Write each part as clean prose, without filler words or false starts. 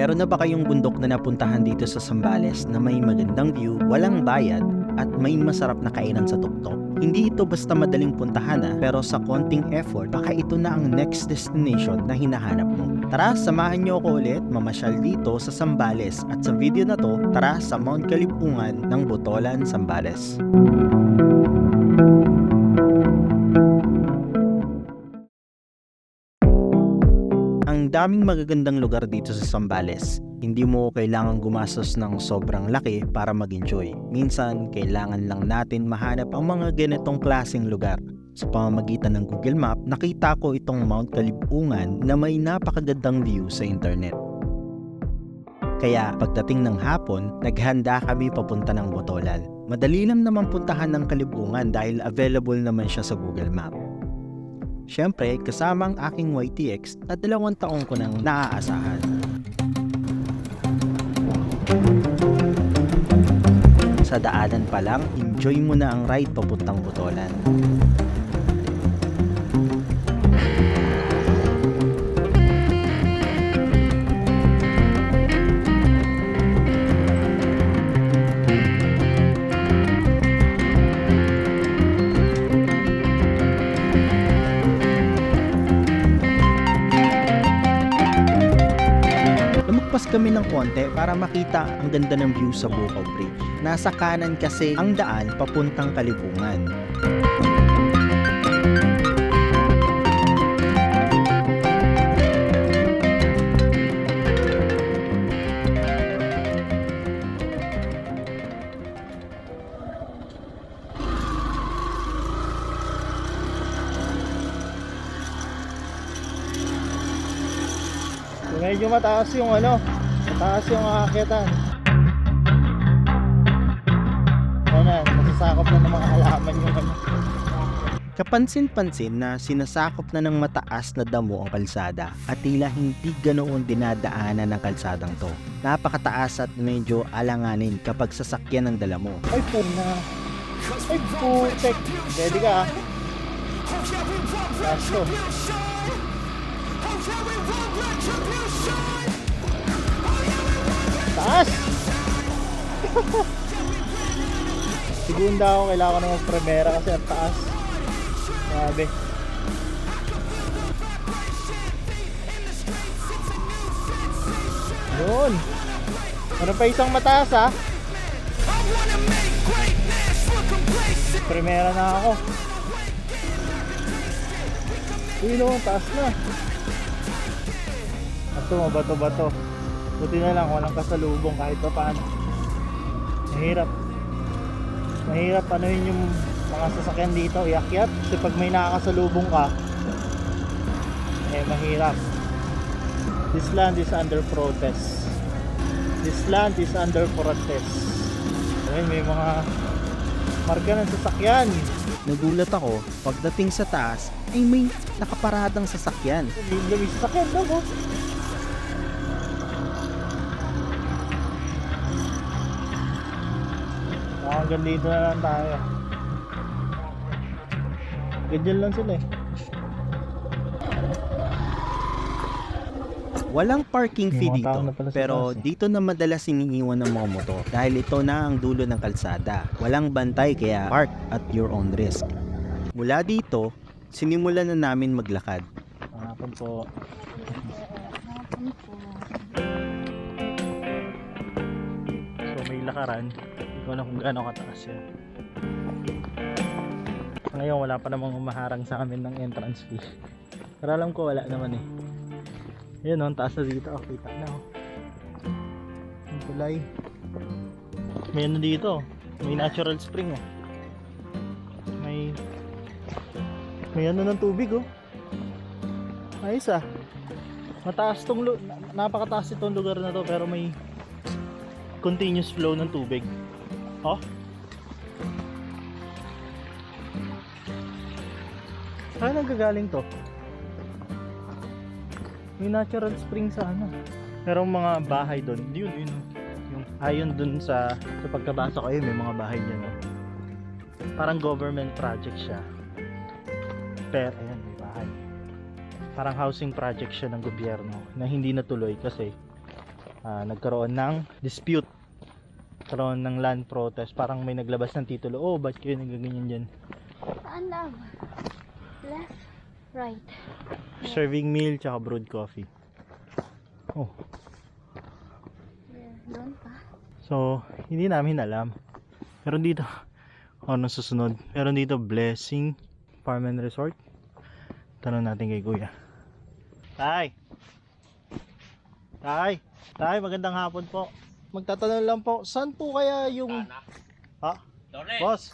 Meron na ba kayong bundok na napuntahan dito sa Zambales na may magandang view, walang bayad, at may masarap na kainan sa tuktok? Hindi ito basta madaling puntahan pero sa konting effort, baka ito na ang next destination na hinahanap mo. Tara, samahan niyo ako ulit mamasyal dito sa Zambales, at sa video na to, tara sa Mount Kalipungan ng Botolan, Zambales. Ang daming magagandang lugar dito sa Zambales. Hindi mo kailangang gumastos ng sobrang laki para mag-enjoy. Minsan, kailangan lang natin mahanap ang mga ganitong klaseng lugar. Sa pamamagitan ng Google Map, nakita ko itong Mount Kalipungan na may napakagandang view sa internet. Kaya pagdating ng hapon, naghanda kami papunta ng Botolan. Madali lang naman puntahan ng Kalipungan dahil available naman siya sa Google Map. Siyempre, kasama ang aking YTX at 2 taong ko nang naaasahan. Sa daanan pa lang, enjoy mo na ang ride papuntang Botolan. Lumagpas kami ng konti para makita ang ganda ng view sa Bukaw Bridge. Nasa kanan kasi ang daan papuntang Kalipungan. Medyo mataas yung mataas yung aakyatan. Ayan, masasakop na ng mga halaman yung Kapansin-pansin na sinasakop na ng mataas na damo ang kalsada at tila hindi ganoon dinadaanan ng kalsadang to. Napakataas at medyo alanganin kapag sasakyan ang dala mo. Ay, puna. Ay, putek. Ready ka ha? Last to. Taas! Segunda ako, kailangan ko na mag-primera kasi ang taas. Grabe. Doon. Meron pa isang mataas ha. Primera na ako. Uy no, taas na. Ito, mabato-bato. Buti na lang, walang kasalubong kahit pa paano. Mahirap ano yun yung mga sasakyan dito, iakyat. Kasi pag may nakakasalubong ka, mahirap. This land is under protest. This land is under protest. Ayun, may mga marka ng sasakyan. Nagulat ako, pagdating sa taas ay may nakaparadang sasakyan. May sasakyan daw oh. Hanggang dito na lang tayo. Ganyan lang sila eh. Walang parking fee May mga tao dito, na pala sa pero taas, eh. dito na madalas iniiwan ng mga motor dahil ito na ang dulo ng kalsada. Walang bantay kaya park at your own risk. Mula dito, sinimulan na namin maglakad. Hapon po. So may lakaran. Hindi ko na kung gaano kataas yan. Ngayon wala pa namang humaharang sa amin ng entrance fee. Pero alam ko wala naman eh. Yun oh, ang taas na dito. Oh, kita na oh. Ang kulay. May ano dito. May natural spring oh. May ano ng tubig oh. Ayos ah. Mataas tong napakataas itong lugar na to pero may continuous flow ng tubig. Oh. Saan nagagaling to? May natural spring sa ano. Merong mga bahay doon. Yun. Yung ayon doon sa pagkabasa ko may mga bahay diyan oh. Parang government project siya. Pero ayan, may bahay. Parang housing project siya ng gobyerno na hindi natuloy kasi nagkaroon ng dispute, nagkaroon ng land protest, parang may naglabas ng titulo, oh ba't kayo nagaganyan dyan, Saan love? Left, right. serving meal tsaka brewed coffee. Oh, Yeah, doon pa. so hindi namin alam. Meron dito, ano susunod, meron dito Blessing Farm and Resort. Tanong natin kay kuya. Tay, magandang hapon po. Magtatanong lang po, saan po kaya yung... Ha? Boss,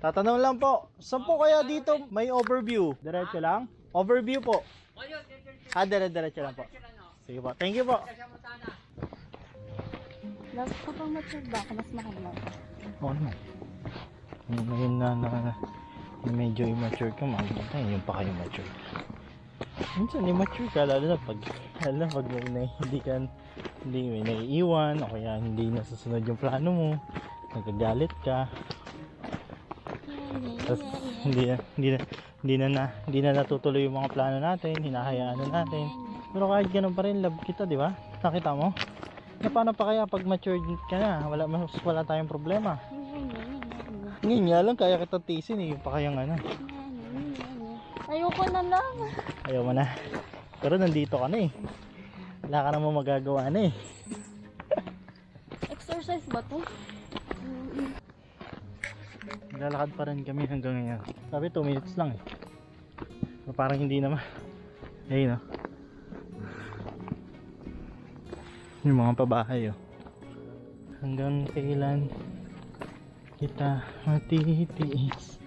tatanong lang po, saan po kaya dito may overview? Diretso lang? Overview po. Diretso lang po. Sige po, thank you po. Love, kapag mature ba ako, mas mahal mo. Oo naman. Ngayon na medyo immature ka, yung pa kayo mature. Minsan immature ka, lalo na pag hindi may naiiwan, o kaya hindi nasusunod yung plano mo, nagagalit ka. Tapos hindi na natutuloy yung mga plano natin, hinahayaan na natin. Pero kahit ganun pa rin, love kita, di ba? Nakita mo? Na paano pa kaya pag matured ka na, wala tayong problema. Ngayon nga lang, kaya kita tisin yung pa kayang ano. Ayoko na lang. Ayaw mo na. Pero nandito ka na eh. Wala ka namang magagawa na eh. Exercise ba to? Naglalakad pa rin kami hanggang ngayon. Sabi 2 minutes lang eh. So, parang hindi naman. Ayun oh. Yung mga pabahay oh. Hanggang kailan kita matitiis.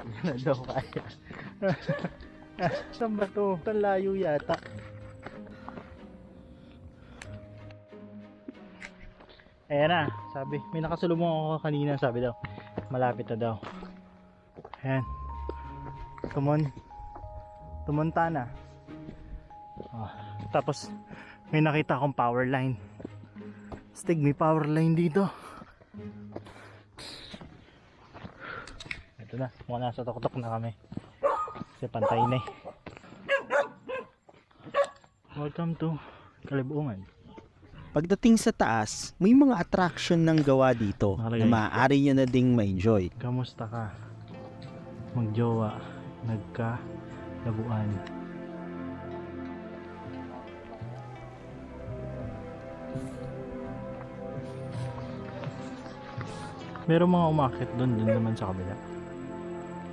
Hindi na daw kaya. Saan ba to? Saan layo yata? Ayan na, sabi. May nakasalubong ako kanina, sabi daw. Malapit na daw. Ayan. Tumunta na. Oh, tapos may nakita akong power line. Stig, may power line dito. Ito na, mukha nasa tok-tok na kami. Kasi pantay na eh. Welcome to Kalibungan. Pagdating sa taas, may mga attraction ng gawa dito na maaari nyo na ding ma-enjoy. Kamusta ka? Magjowa, nagka-labuan. Merong mga umakit doon naman sa kabila.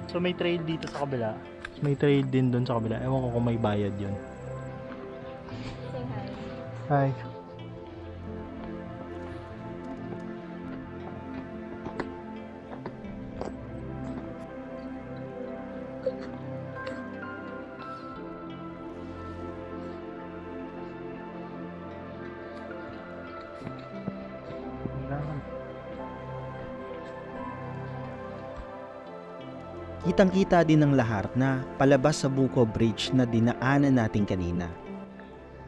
So may trail dito sa kabila. May trail din doon sa kabila. Ewan ko kung may bayad yun. Say Hi. hi. Kitang-kita din ng lahat na palabas sa Buko Bridge na dinaanan natin kanina.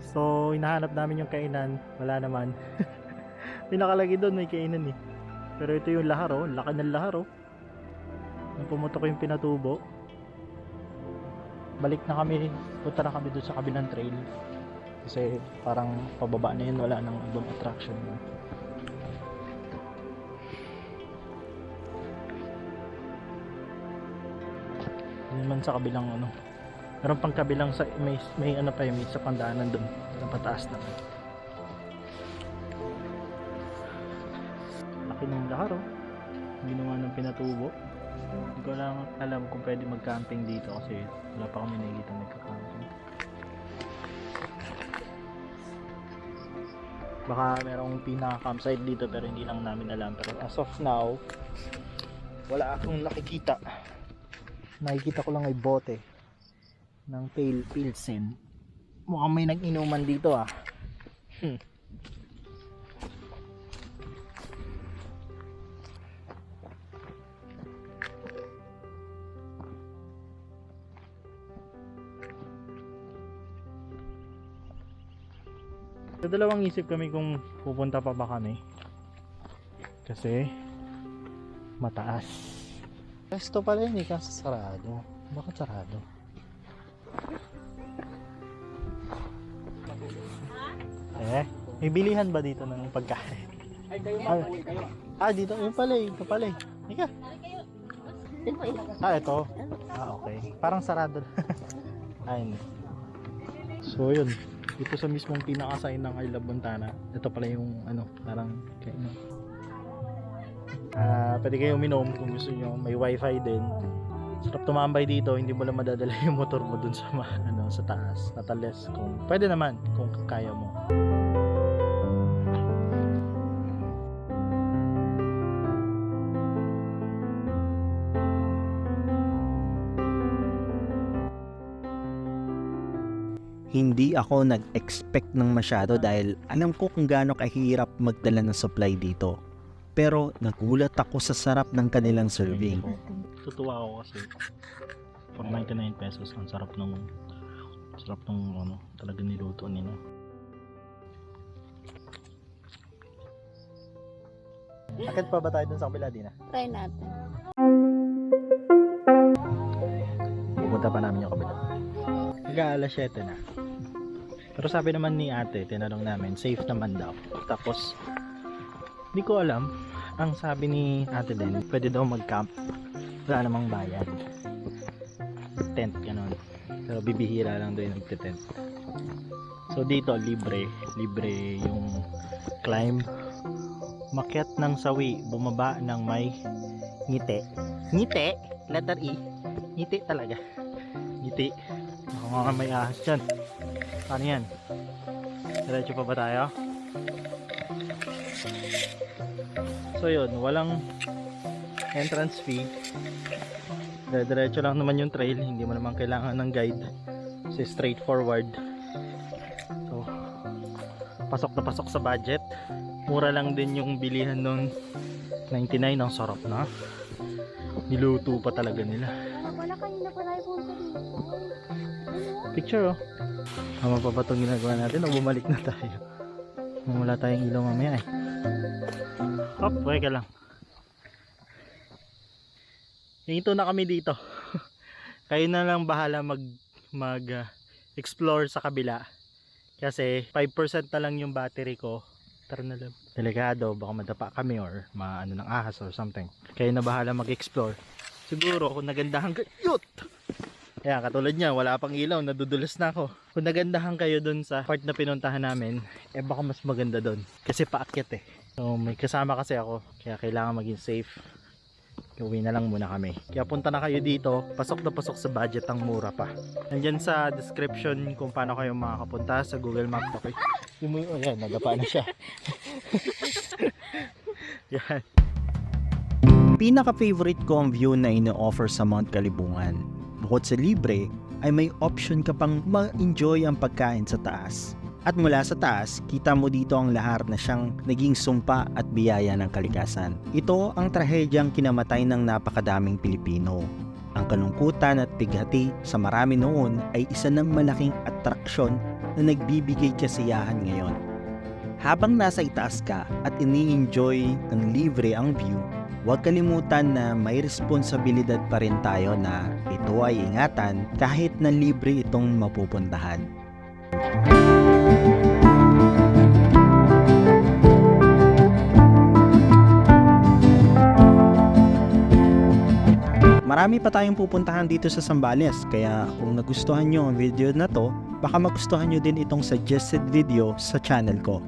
So hinahanap namin yung kainan. Wala naman. Pinakalagi doon may kainan eh. Pero ito yung laharo. Laki ng laharo. Nung pumutok yung pinatubo. Balik na kami. Punta na kami doon sa kabilang trail. Kasi parang pababa na yun. Wala nang ibang attraction yun. Naman sa kabilang ano. Meron pang kabilang sa may ano pa yun, may isa pang daanan doon. Sa pataas na. Laki ng laharo. Ginawa ng pinatubo. Hindi ko lang alam kung pwede mag-camping dito kasi wala pa kami nakikita magka-camping. Baka merong pinaka-campsite dito pero hindi lang namin alam. Pero as of now, wala akong nakikita. Nakikita ko lang ay bote ng pale pilsen. Mukhang may nag-inuman dito ah. Sa dalawang isip kami kung pupunta pa ba kami. Kasi mataas. Resto pala yun eh, kasi sarado. Bakit sarado? Okay. May bilihan ba dito ng pagkain? Ay, kayo Ay. ba? Kayo. Dito. Yun pala eh. Ito pala eh. Ika. Ito. Okay. Parang sarado. Ayun. So, yun. Dito sa mismong pinaka-sign ng I Love Montana. Ito pala yung parang kainan. Pwede kayo uminom kung gusto nyo. May wifi din. Sarap tumambay dito, hindi mo lang madadala yung motor mo dun sa sa taas. Natales kung pwede naman kung kaya mo. Hindi ako nag-expect ng masyado dahil alam ko kung gaano kahirap magdala ng supply dito. Pero nagulat ako sa sarap ng kanilang serving. Tutuwa ako kasi for 99 pesos ang sarap ng talaga niluto nila. Akit pa ba tayo dun sa kabila din? Try natin. Pupunta pa namin yung kabila. Alas 7 na. Pero sabi naman ni ate, tinanong namin, safe naman daw. Tapos, hindi ko alam. Ang sabi ni ate din, pwede daw mag-camp. Wala namang bayad. Tent, gano'n. Pero bibihira lang daw yung nagte-tent. So dito, libre. Libre yung climb. Makyat ng sawi, bumaba ng may ngiti. Ngiti? Letter E. Ngiti talaga. Ngiti. Ako nga may ahas dyan. Paano yan? Diretso pa ba tayo? So yun, walang entrance fee. Diretso lang naman yung trail. Hindi mo naman kailangan ng guide. Kasi straightforward. So, pasok na pasok sa budget. Mura lang din yung bilihan nun. 99, ang sarap na. Niluto pa talaga nila. Wala kanina pa tayo punta dito. Picture oh. Tama pa ba itong ginagawa natin o bumalik na tayo? Wala tayong ilaw mamaya eh. Hop, buhay ka lang. Hinto na kami dito. Kayo na lang bahala explore sa kabila. Kasi 5% na lang yung battery ko. Tara na lang. Delikado, baka madapa kami or ng ahas or something. Kayo na bahala mag-explore. Siguro kung nagandahan kayo, yut! Ayan, katulad niya, wala pang ilaw, nadudulas na ako. Kung nagandahan kayo dun sa part na pinuntahan namin, baka mas maganda dun. Kasi paakyat eh. So may kasama kasi ako, kaya kailangan maging safe. Uwi na lang muna kami. Kaya punta na kayo dito, pasok na pasok sa budget, ang mura pa. Nandyan sa description kung paano kayo makakapunta sa Google Maps. Okay? Ayan, nagapa na siya. Yan. Pinaka-favorite ko ang view na ino-offer sa Mount Kalibungan. Bukod sa libre, ay may option ka pang ma-enjoy ang pagkain sa taas. At mula sa taas, kita mo dito ang lahar na siyang naging sumpa at biyaya ng kalikasan. Ito ang trahedyang kinamatay ng napakadaming Pilipino. Ang kalungkutan at bighati sa marami noon ay isa ng malaking atraksyon na nagbibigay kasiyahan ngayon. Habang nasa itaas ka at ini-enjoy ng libre ang view, huwag kalimutan na may responsibilidad pa rin tayo na ito ay ingatan kahit na libre itong mapupuntahan. Marami pa tayong pupuntahan dito sa Zambales, kaya kung nagustuhan nyo ang video na to, baka magustuhan nyo din itong suggested video sa channel ko.